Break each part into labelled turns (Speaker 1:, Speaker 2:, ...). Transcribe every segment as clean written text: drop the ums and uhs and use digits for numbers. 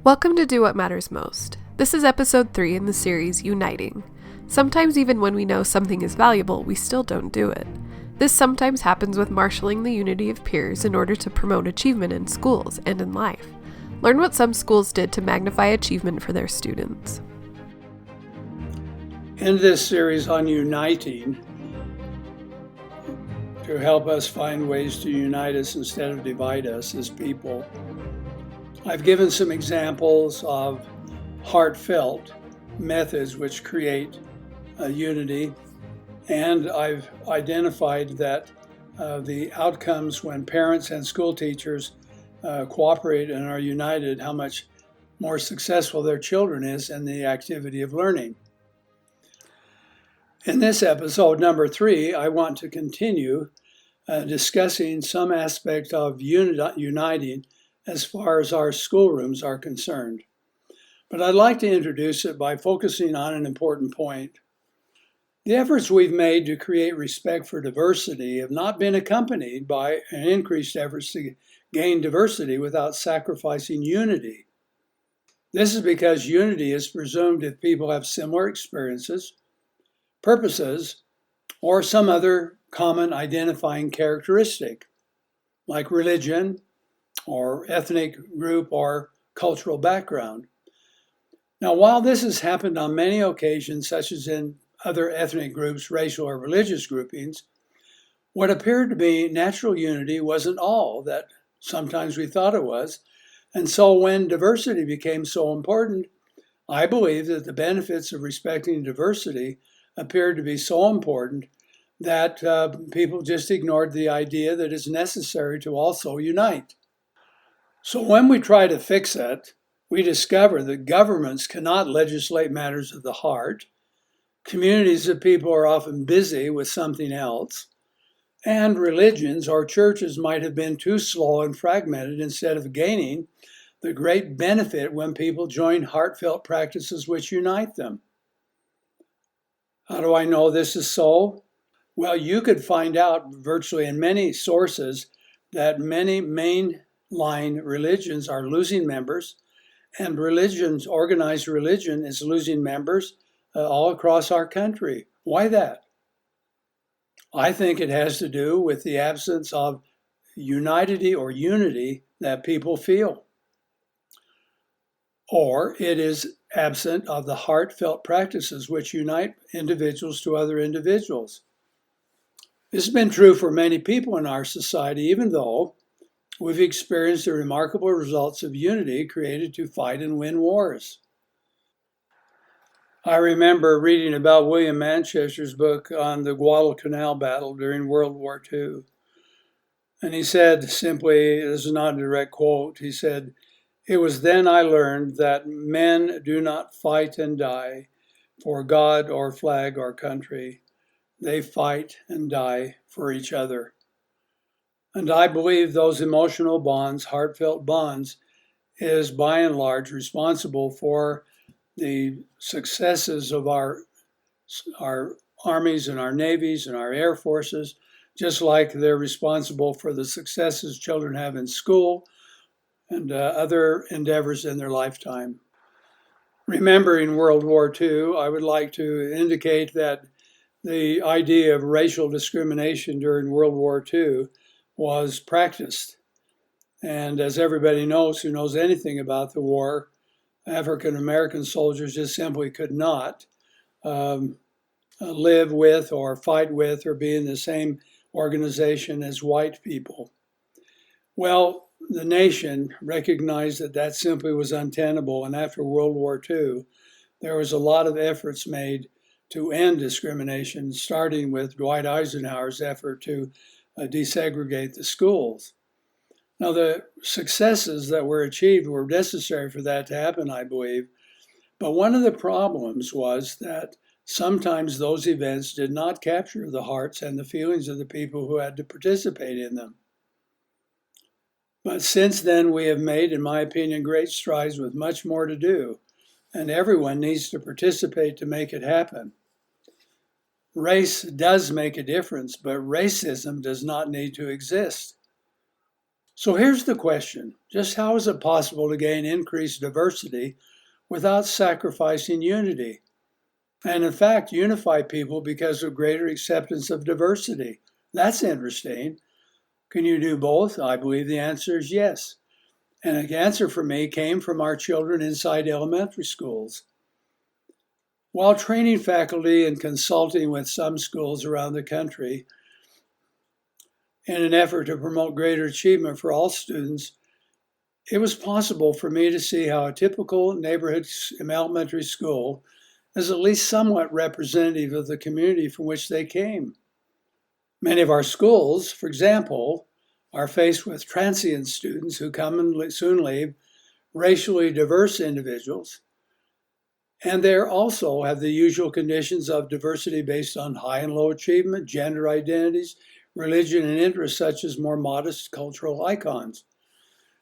Speaker 1: Welcome to Do What Matters Most. This is episode 3 in the series, Uniting. Sometimes even when we know something is valuable, we still don't do it. This sometimes happens with marshaling the unity of peers in order to promote achievement in schools and in life. Learn what some schools did to magnify achievement for their students.
Speaker 2: In this series on uniting, to help us find ways to unite us instead of divide us as people, I've given some examples of heartfelt methods which create unity, and I've identified that the outcomes when parents and school teachers cooperate and are united, how much more successful their children is in the activity of learning. In this episode, number 3, I want to continue discussing some aspect of uniting as far as our schoolrooms are concerned. But I'd like to introduce it by focusing on an important point. The efforts we've made to create respect for diversity have not been accompanied by an increased efforts to gain diversity without sacrificing unity. This is because unity is presumed if people have similar experiences, purposes, or some other common identifying characteristic, like religion, or ethnic group, or cultural background. Now, while this has happened on many occasions, such as in other ethnic groups, racial or religious groupings, what appeared to be natural unity wasn't all that sometimes we thought it was. And so when diversity became so important, I believe that the benefits of respecting diversity appeared to be so important that people just ignored the idea that it's necessary to also unite. So when we try to fix it, we discover that governments cannot legislate matters of the heart, communities of people are often busy with something else, and religions or churches might have been too slow and fragmented instead of gaining the great benefit when people join heartfelt practices which unite them. How do I know this is so? Well, you could find out virtually in many sources that many mainline religions are losing members, and organized religion is losing members all across our country. Why that? I think it has to do with the absence of unity or unity that people feel. Or it is absent of the heartfelt practices which unite individuals to other individuals. This has been true for many people in our society, even though we've experienced the remarkable results of unity created to fight and win wars. I remember reading about William Manchester's book on the Guadalcanal battle during World War II. And he said simply, this is not a direct quote, he said, "It was then I learned that men do not fight and die for God or flag or country. They fight and die for each other." And I believe those emotional bonds, heartfelt bonds, is by and large responsible for the successes of our armies and our navies and our air forces, just like they're responsible for the successes children have in school and other endeavors in their lifetime. Remembering World War II, I would like to indicate that the idea of racial discrimination during World War II was practiced. And as everybody knows who knows anything about the war, African American soldiers just simply could not live with or fight with or be in the same organization as white people. Well, the nation recognized that that simply was untenable, and after World War II, there was a lot of efforts made to end discrimination, starting with Dwight Eisenhower's effort to desegregate the schools. Now, the successes that were achieved were necessary for that to happen, I believe. But one of the problems was that sometimes those events did not capture the hearts and the feelings of the people who had to participate in them. But since then, we have made, in my opinion, great strides with much more to do, and everyone needs to participate to make it happen. Race does make a difference, but racism does not need to exist. So here's the question. Just how is it possible to gain increased diversity without sacrificing unity? And in fact, unify people because of greater acceptance of diversity. That's interesting. Can you do both? I believe the answer is yes. And the answer for me came from our children inside elementary schools. While training faculty and consulting with some schools around the country in an effort to promote greater achievement for all students, it was possible for me to see how a typical neighborhood elementary school is at least somewhat representative of the community from which they came. Many of our schools, for example, are faced with transient students who come and soon leave, racially diverse individuals, and they also have the usual conditions of diversity based on high and low achievement, gender identities, religion, and interests such as more modest cultural icons.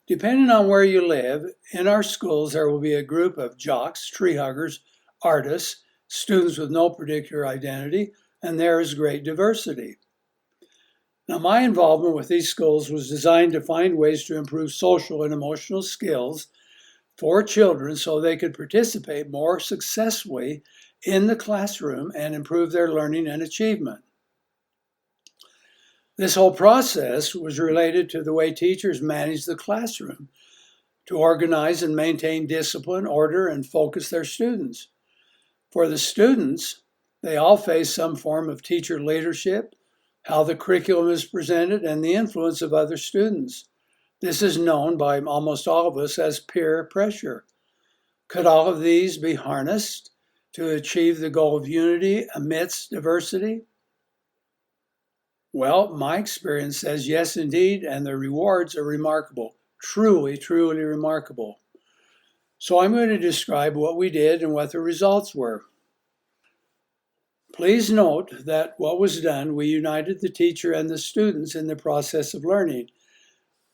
Speaker 2: Depending on where you live, in our schools there will be a group of jocks, tree huggers, artists, students with no particular identity, and there is great diversity. Now, my involvement with these schools was designed to find ways to improve social and emotional skills for children so they could participate more successfully in the classroom and improve their learning and achievement. This whole process was related to the way teachers manage the classroom to organize and maintain discipline, order, and focus their students. For the students, they all face some form of teacher leadership, how the curriculum is presented, and the influence of other students. This is known by almost all of us as peer pressure. Could all of these be harnessed to achieve the goal of unity amidst diversity? Well, my experience says yes, indeed, and the rewards are remarkable. Truly, truly remarkable. So I'm going to describe what we did and what the results were. Please note that what was done, we united the teacher and the students in the process of learning.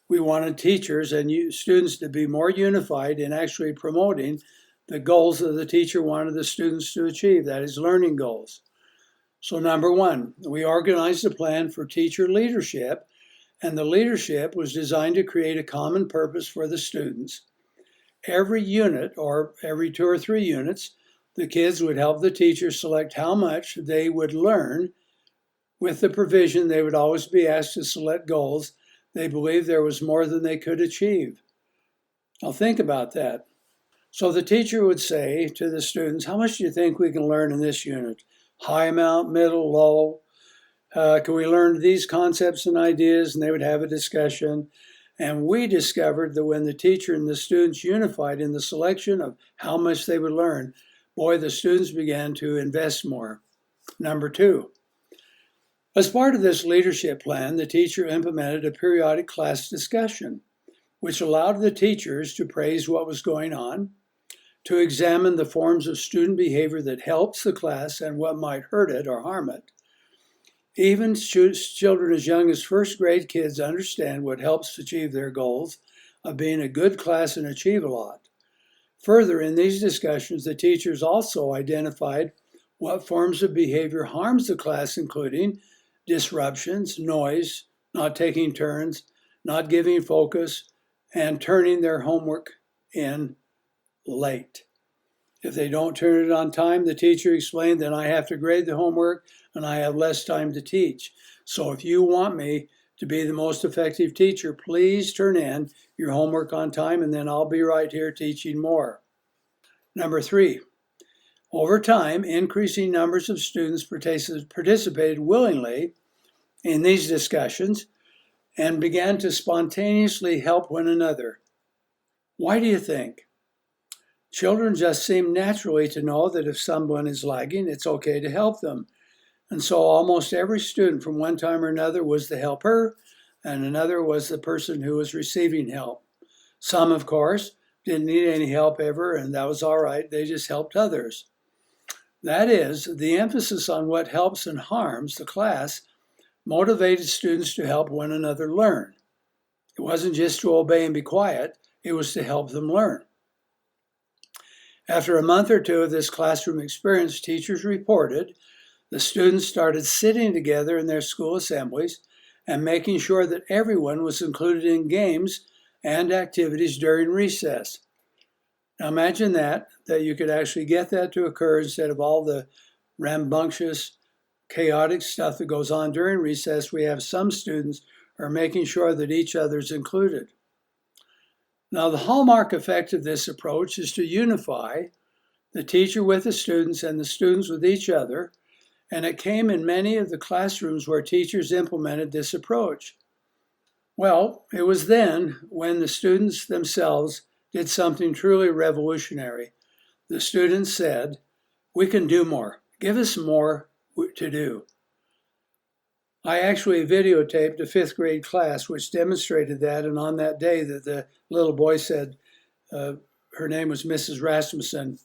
Speaker 2: We wanted teachers and students to be more unified in actually promoting the goals that the teacher wanted the students to achieve, that is, learning goals. So number one, we organized a plan for teacher leadership, and the leadership was designed to create a common purpose for the students. Every unit, or every 2 or 3 units, the kids would help the teacher select how much they would learn, with the provision they would always be asked to select goals they believed there was more than they could achieve. Now think about that. So the teacher would say to the students, how much do you think we can learn in this unit? High amount, middle, low? Can we learn these concepts and ideas? And they would have a discussion. And we discovered that when the teacher and the students unified in the selection of how much they would learn, boy, the students began to invest more. Number two, as part of this leadership plan, the teacher implemented a periodic class discussion, which allowed the teachers to praise what was going on, to examine the forms of student behavior that helps the class and what might hurt it or harm it. Even children as young as first grade kids understand what helps achieve their goals of being a good class and achieve a lot. Further, in these discussions, the teachers also identified what forms of behavior harms the class, including disruptions, noise, not taking turns, not giving focus, and turning their homework in late. If they don't turn it on time, the teacher explained, then I have to grade the homework and I have less time to teach. So if you want me to be the most effective teacher, please turn in your homework on time and then I'll be right here teaching more. Number three, over time, increasing numbers of students participated willingly in these discussions and began to spontaneously help one another. Why do you think? Children just seem naturally to know that if someone is lagging, it's okay to help them. And so almost every student from one time or another was the helper, and another was the person who was receiving help. Some, of course, didn't need any help ever, and that was all right. They just helped others. That is, the emphasis on what helps and harms the class motivated students to help one another learn. It wasn't just to obey and be quiet, it was to help them learn. After a month or two of this classroom experience, teachers reported the students started sitting together in their school assemblies and making sure that everyone was included in games and activities during recess. Now imagine that you could actually get that to occur instead of all the rambunctious, chaotic stuff that goes on during recess. We have some students are making sure that each other's included. Now the hallmark effect of this approach is to unify the teacher with the students and the students with each other, and it came in many of the classrooms where teachers implemented this approach. Well, it was then when the students themselves did something truly revolutionary. The students said, "We can do more. Give us more to do." I actually videotaped a fifth grade class which demonstrated that, and on that day that the little boy said, her name was Mrs. Rasmussen,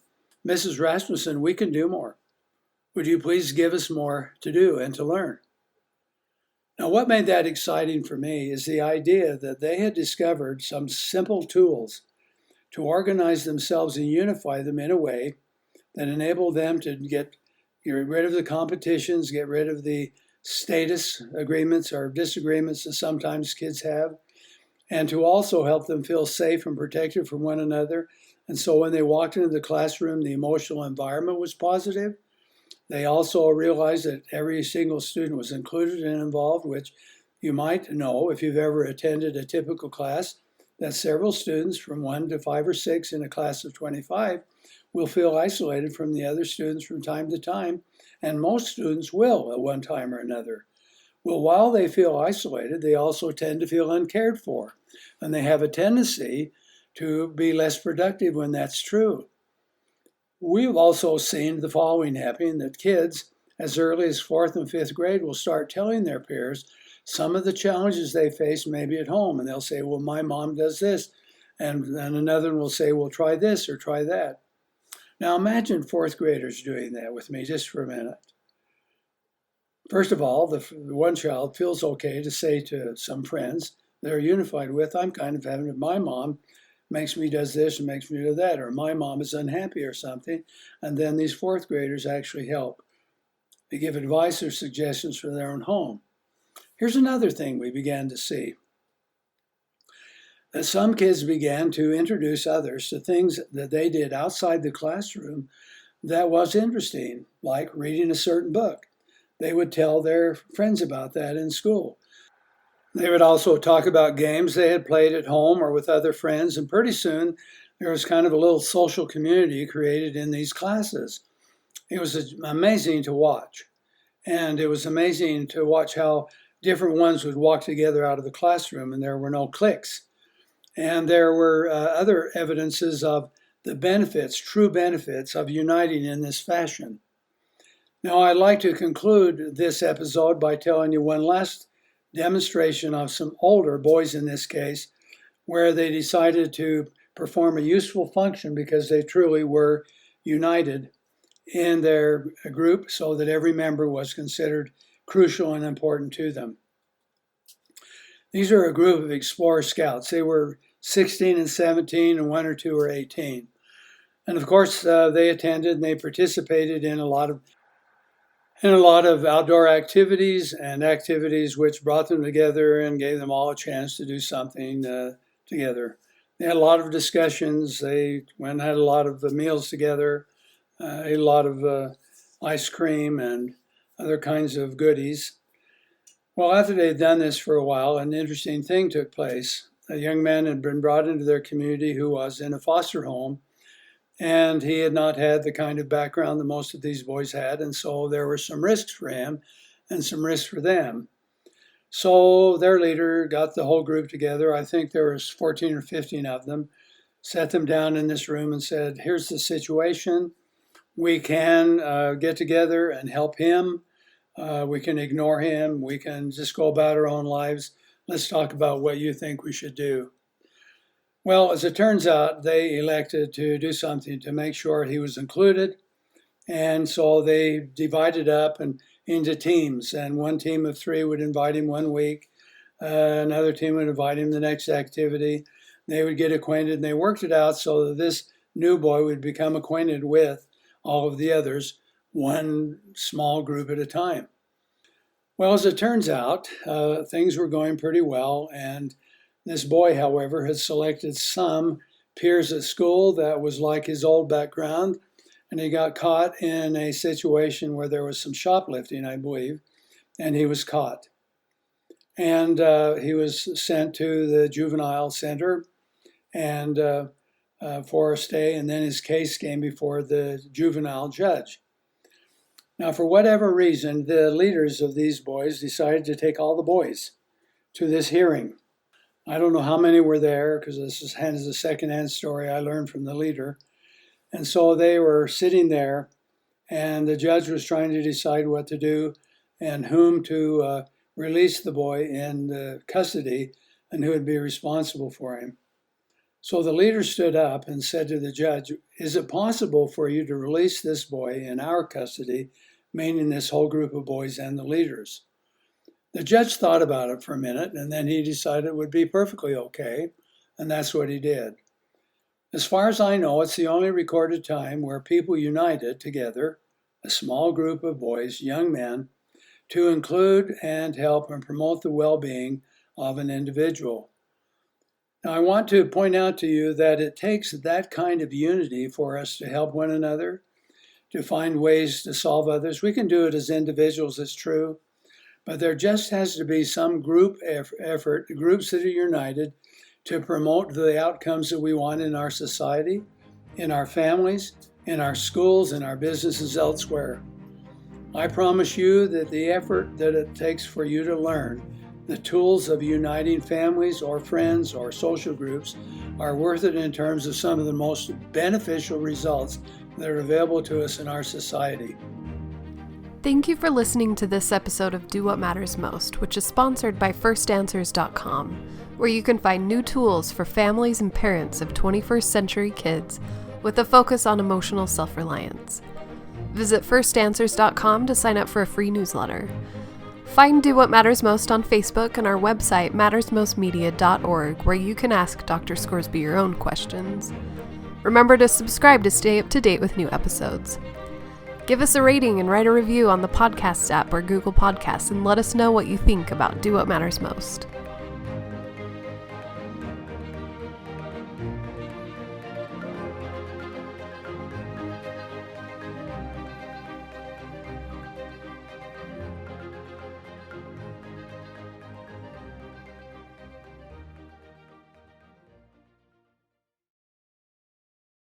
Speaker 2: "Mrs. Rasmussen, we can do more. Would you please give us more to do and to learn?" Now, what made that exciting for me is the idea that they had discovered some simple tools to organize themselves and unify them in a way that enabled them to get rid of the competitions, get rid of the status agreements or disagreements that sometimes kids have, and to also help them feel safe and protected from one another. And so when they walked into the classroom, the emotional environment was positive. They also realized that every single student was included and involved, which you might know if you've ever attended a typical class, that several students from 1 to 5 or 6 in a class of 25 will feel isolated from the other students from time to time, and most students will at one time or another. Well, while they feel isolated, they also tend to feel uncared for, and they have a tendency to be less productive when that's true. We've also seen the following happening, that kids as early as 4th and 5th grade will start telling their peers some of the challenges they face maybe at home, and they'll say, "Well, my mom does this," and another one will say, "Well, try this or try that." Now imagine 4th graders doing that with me just for a minute. First of all, the one child feels okay to say to some friends they're unified with, "I'm kind of having, my mom makes me does this and makes me do that," or "my mom is unhappy," or something. And then these 4th graders actually help. They give advice or suggestions for their own home. Here's another thing we began to see. That some kids began to introduce others to things that they did outside the classroom that was interesting, like reading a certain book. They would tell their friends about that in school. They would also talk about games they had played at home or with other friends, and pretty soon there was kind of a little social community created in these classes. It was amazing to watch, and it was amazing to watch how different ones would walk together out of the classroom, and there were no cliques. And there were other evidences of the benefits, true benefits of uniting in this fashion. Now, I'd like to conclude this episode by telling you one last demonstration of some older boys in this case, where they decided to perform a useful function because they truly were united in their group so that every member was considered crucial and important to them. These are a group of Explorer Scouts. They were 16 and 17, and 1 or 2 were 18. And of course, they attended and they participated in a lot of outdoor activities and activities which brought them together and gave them all a chance to do something together. They had a lot of discussions. They went and had a lot of meals together, ate a lot of ice cream and other kinds of goodies. Well, after they'd done this for a while, an interesting thing took place. A young man had been brought into their community who was in a foster home, and he had not had the kind of background that most of these boys had, and so there were some risks for him and some risks for them. So their leader got the whole group together. I think there was 14 or 15 of them, sat them down in this room and said, "Here's the situation. We can get together and help him. We can ignore him. We can just go about our own lives. Let's talk about what you think we should do." Well, as it turns out, they elected to do something to make sure he was included. And so they divided up into teams. And one team of 3 would invite him one week. Another team would invite him the next activity. They would get acquainted, and they worked it out so that this new boy would become acquainted with all of the others, one small group at a time. Well, as it turns out, things were going pretty well, and this boy, however, had selected some peers at school that was like his old background, and he got caught in a situation where there was some shoplifting, I believe, and he was caught. And he was sent to the juvenile center and for a stay, and then his case came before the juvenile judge. Now, for whatever reason, the leaders of these boys decided to take all the boys to this hearing. I don't know how many were there, because this is a secondhand story I learned from the leader. And so they were sitting there, and the judge was trying to decide what to do and whom to release the boy in custody and who would be responsible for him. So the leader stood up and said to the judge, "Is it possible for you to release this boy in our custody," meaning this whole group of boys and the leaders? The judge thought about it for a minute, and then he decided it would be perfectly okay, and that's what he did. As far as I know, it's the only recorded time where people united together, a small group of boys, young men, to include and help and promote the well-being of an individual. Now, I want to point out to you that it takes that kind of unity for us to help one another, to find ways to solve others. We can do it as individuals, it's true, but there just has to be some group effort, groups that are united to promote the outcomes that we want in our society, in our families, in our schools, in our businesses elsewhere. I promise you that the effort that it takes for you to learn the tools of uniting families or friends or social groups are worth it in terms of some of the most beneficial results that are available to us in our society.
Speaker 1: Thank you for listening to this episode of Do What Matters Most, which is sponsored by FirstAnswers.com, where you can find new tools for families and parents of 21st century kids with a focus on emotional self-reliance. Visit FirstAnswers.com to sign up for a free newsletter. Find Do What Matters Most on Facebook and our website, mattersmostmedia.org, where you can ask Dr. Scoresby your own questions. Remember to subscribe to stay up to date with new episodes. Give us a rating and write a review on the podcast app or Google Podcasts, and let us know what you think about Do What Matters Most.